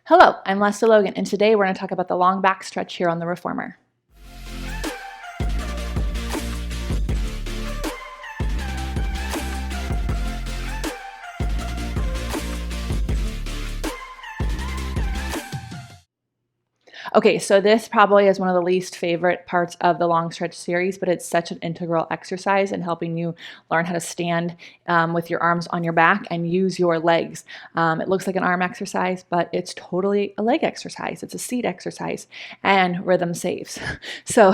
Hello, I'm Lesley Logan, and today we're going to talk about the long back stretch here on the reformer. Okay, so this probably is one of the least favorite parts of the long stretch series, but it's such an integral exercise in helping you learn how to stand with your arms on your back and use your legs. It looks like an arm exercise, but it's totally a leg exercise. It's a seat exercise and rhythm saves. So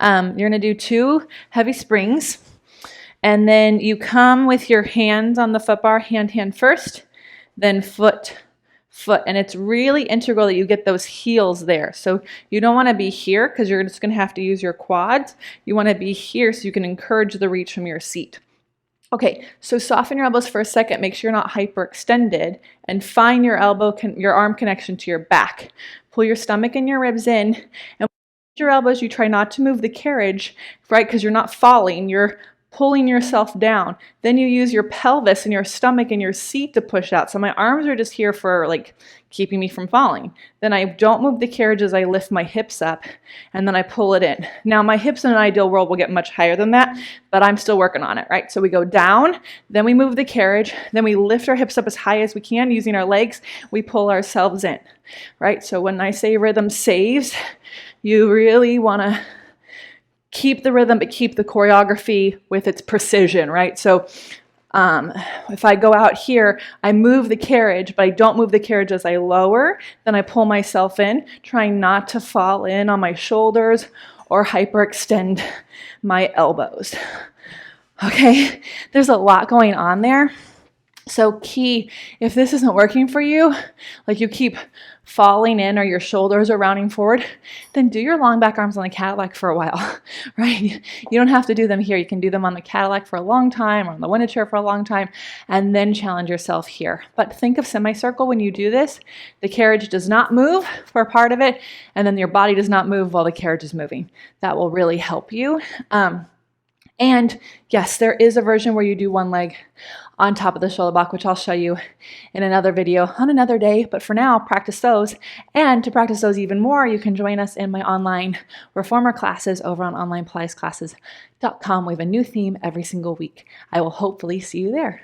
you're going to do 2 heavy springs, and then you come with your hands on the foot bar, hand first, then foot, and it's really integral that you get those heels there. So you don't want to be here because you're just going to have to use your quads. You want to be here so you can encourage the reach from your seat. Okay, so soften your elbows for a second. Make sure you're not hyperextended, and find your your arm connection to your back. Pull your stomach and your ribs in, and with your elbows, you try not to move the carriage, right? Because you're not falling. You're pulling yourself down. Then you use your pelvis and your stomach and your seat to push out. So my arms are just here for like keeping me from falling. Then I don't move the carriage as I lift my hips up, and then I pull it in. Now my hips in an ideal world will get much higher than that, but I'm still working on it, right? So we go down, then we move the carriage, then we lift our hips up as high as we can using our legs. We pull ourselves in, right? So when I say rhythm saves, you really want to keep the rhythm, but keep the choreography with its precision, right? So if I go out here, I move the carriage, but I don't move the carriage as I lower, then I pull myself in, trying not to fall in on my shoulders or hyperextend my elbows. Okay, there's a lot going on there. So key, if this isn't working for you, like you keep falling in or your shoulders are rounding forward, then do your long back arms on the Cadillac for a while, right? You don't have to do them here. You can do them on the Cadillac for a long time or on the window chair for a long time, and then challenge yourself here. But think of semicircle when you do this. The carriage does not move for part of it, and then your body does not move while the carriage is moving. That will really help you. And yes, there is a version where you do one leg on top of the shoulder block, which I'll show you in another video on another day. But for now, practice those. And to practice those even more, you can join us in my online reformer classes over on onlinepilatesclasses.com. We have a new theme every single week. I will hopefully see you there.